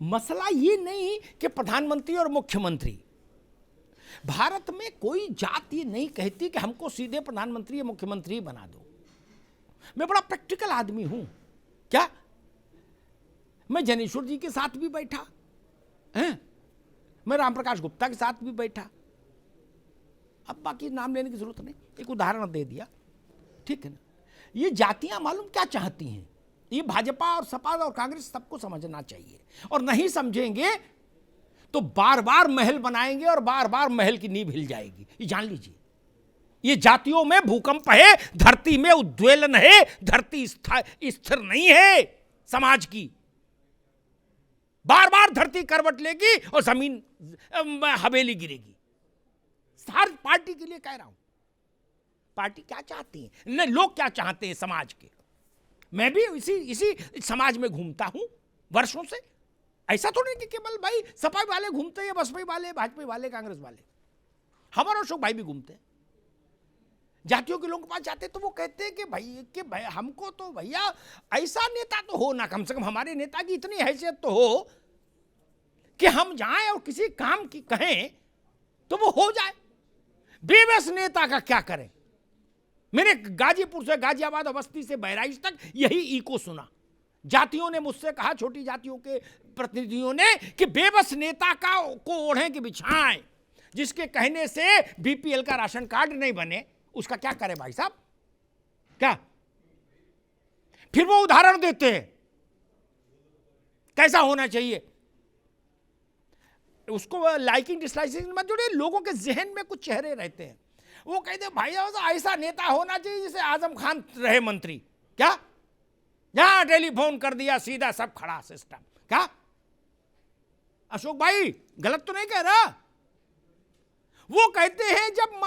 मसला ये नहीं कि प्रधानमंत्री और मुख्यमंत्री, भारत में कोई जात ये नहीं कहती कि हमको सीधे प्रधानमंत्री या मुख्यमंत्री बना दो। मैं बड़ा प्रैक्टिकल आदमी हूं। क्या मैं जनेश्वर जी के साथ भी बैठा हैं, मैं राम प्रकाश गुप्ता के साथ भी बैठा, अब बाकी नाम लेने की जरूरत नहीं, एक उदाहरण दे दिया, ठीक है ना। ये जातियां मालूम क्या चाहती हैं, ये भाजपा और सपा और कांग्रेस सबको समझना चाहिए, और नहीं समझेंगे तो बार बार महल बनाएंगे और बार बार महल की नींव हिल जाएगी। ये जान लीजिए, ये जातियों में भूकंप है, धरती में उद्वेलन है, धरती स्थिर नहीं है समाज की। बार बार धरती करवट लेगी और जमीन हवेली गिरेगी। हर पार्टी के लिए कह रहा हूं, पार्टी क्या चाहती है, नहीं लोग क्या चाहते हैं समाज के। मैं भी इसी समाज में घूमता हूं वर्षों से। ऐसा तो नहीं कि केवल भाई सपा वाले घूमते हैं, बसपा वाले, भाजपा वाले, कांग्रेस वाले, हमारे अशोक भाई भी घूमते हैं। जातियों के लोगों के पास जाते तो वो कहते हैं कि भाई हमको तो भैया ऐसा नेता तो हो ना, कम से कम हमारे नेता की इतनी हैसियत तो हो कि हम जाएं और किसी काम की कहें तो वो हो जाए। बेबस नेता का क्या करें। मैंने गाजीपुर से गाजियाबाद और बस्ती से बहराइच तक यही इको सुना। जातियों ने मुझसे कहा, छोटी जातियों के प्रतिनिधियों ने, कि बेबस नेता को ओढ़ें कि बिछाएं, जिसके कहने से बीपीएल का राशन कार्ड नहीं बने, उसका क्या करें भाई साहब। क्या फिर वो उदाहरण देते हैं कैसा होना चाहिए। उसको लाइकिंग डिसलाइकिंग मत जोड़िए, लोगों के जहन में कुछ चेहरे रहते हैं। वो कहते भाई ऐसा नेता होना चाहिए जिसे आजम खान रहे मंत्री। क्या यहां टेलीफोन कर दिया सीधा सब खड़ा सिस्टम। क्या अशोक भाई गलत तो नहीं कह रहा। वो कहते हैं जब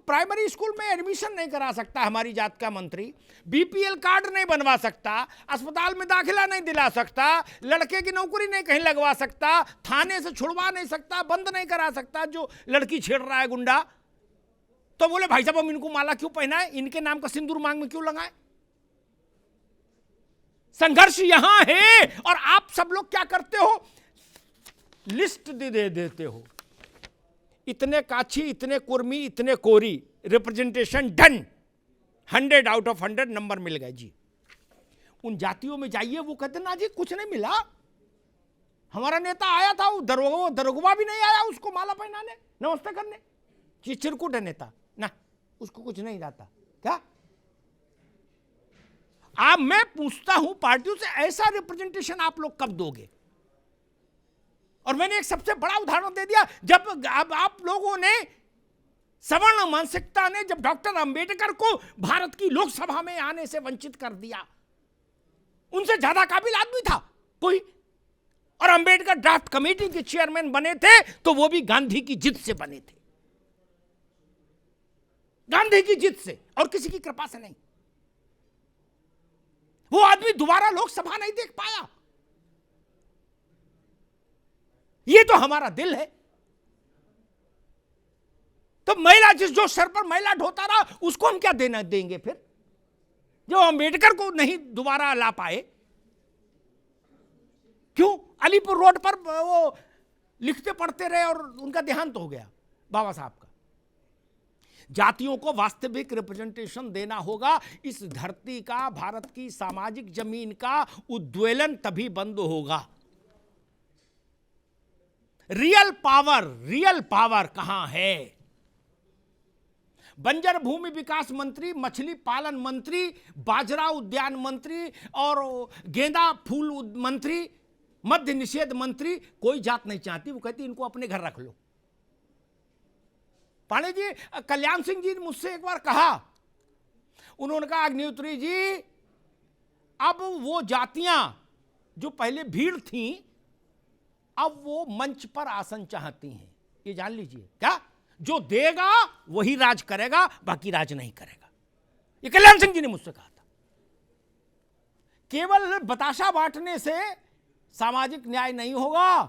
प्राइमरी स्कूल में एडमिशन नहीं करा सकता हमारी जात का मंत्री, बीपीएल कार्ड नहीं बनवा सकता, अस्पताल में दाखिला नहीं दिला सकता, लड़के की नौकरी नहीं कहीं लगवा सकता, थाने से छुड़वा नहीं सकता, बंद नहीं करा सकता जो लड़की छेड़ रहा है गुंडा, तो बोले भाई साहब हम इनको माला क्यों पहनाए, इनके नाम का सिंदूर मांग में क्यों लगाए। संघर्ष यहां है और आप सब लोग क्या करते हो, लिस्ट दे देते हो। इतने काछी, इतने कुर्मी, इतने Kori, representation done, 100 out of 100 number मिल गए जी। उन जातियों में जाइए, वो कहते ना जी कुछ नहीं मिला, हमारा नेता आया था, वो दरोगवा भी नहीं आया उसको माला पहनाने, नमस्ते करने, चिरकुट है नेता ना, उसको कुछ नहीं जाता। क्या आप, मैं पूछता हूं पार्टियों से, ऐसा रिप्रेजेंटेशन आप लोग कब दोगे। और मैंने एक सबसे बड़ा उदाहरण दे दिया, जब अब आप लोगों ने, सवर्ण मानसिकता ने जब डॉक्टर अंबेडकर को भारत की लोकसभा में आने से वंचित कर दिया, उनसे ज्यादा काबिल आदमी था कोई, और अंबेडकर ड्राफ्ट कमेटी के चेयरमैन बने थे तो वो भी गांधी की जिद से बने थे, गांधी की जिद से, और किसी की कृपा से नहीं। वो आदमी दोबारा लोकसभा नहीं देख पाया। ये तो हमारा दिल है। तो महिला, जो सर पर महिला ढोता रहा, उसको हम क्या देना देंगे फिर, जो अंबेडकर को नहीं दोबारा ला पाए। क्यों अलीपुर रोड पर वो लिखते पढ़ते रहे और उनका देहांत हो गया बाबा साहब का। जातियों को वास्तविक रिप्रेजेंटेशन देना होगा। इस धरती का, भारत की सामाजिक जमीन का उद्वेलन तभी बंद होगा। रियल पावर कहां है। बंजर भूमि विकास मंत्री, मछली पालन मंत्री, बाजरा उद्यान मंत्री और गेंदा फूल मंत्री, मद्य निषेध मंत्री, कोई जात नहीं चाहती। वो कहती इनको अपने घर रख लो। पांडे जी, कल्याण सिंह जी ने मुझसे एक बार कहा, उन्होंने कहा अग्निहोत्री जी, अब वो जातियां जो पहले भीड़ थीं, अब वो मंच पर आसन चाहती हैं। ये जान लीजिए, क्या जो देगा वही राज करेगा, बाकी राज नहीं करेगा। ये कल्याण सिंह जी ने मुझसे कहा था। केवल बताशा बांटने से सामाजिक न्याय नहीं होगा,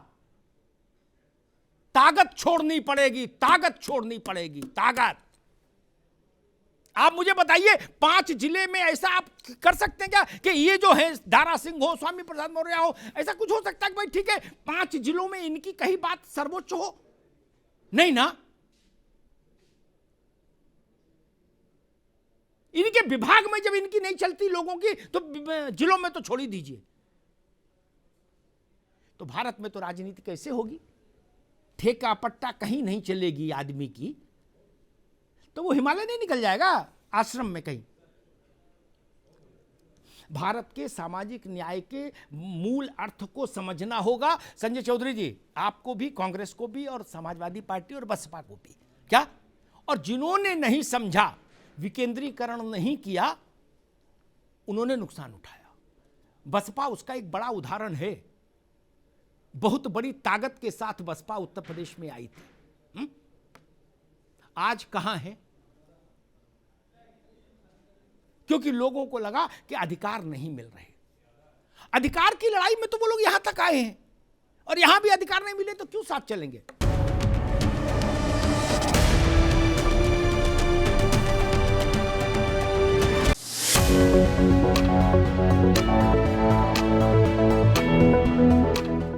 ताकत छोड़नी पड़ेगी, ताकत छोड़नी पड़ेगी, ताकत। आप मुझे बताइए 5 जिले में ऐसा आप कर सकते हैं क्या कि ये जो है दारा सिंह हो, स्वामी प्रसाद मौर्य हो, ऐसा कुछ हो सकता है कि भाई ठीक है 5 जिलों में इनकी कहीं बात सर्वोच्च हो? नहीं ना। इनके विभाग में जब इनकी नहीं चलती लोगों की, तो जिलों में तो छोड़ ही दीजिए। तो भारत में तो राजनीति कैसे होगी? ठेका पट्टा कहीं नहीं चलेगी आदमी की, तो वो हिमालय नहीं निकल जाएगा आश्रम में कहीं। भारत के सामाजिक न्याय के मूल अर्थ को समझना होगा संजय चौधरी जी, आपको भी, कांग्रेस को भी, और समाजवादी पार्टी और बसपा को भी। क्या? और जिन्होंने नहीं समझा, विकेंद्रीकरण नहीं किया, उन्होंने नुकसान उठाया। बसपा उसका एक बड़ा उदाहरण है। बहुत बड़ी ताकत के साथ बसपा उत्तर प्रदेश में आई थी। आज कहां है? क्योंकि लोगों को लगा कि अधिकार नहीं मिल रहे। अधिकार की लड़ाई में तो वो लोग यहां तक आए हैं, और यहां भी अधिकार नहीं मिले तो क्यों साथ चलेंगे?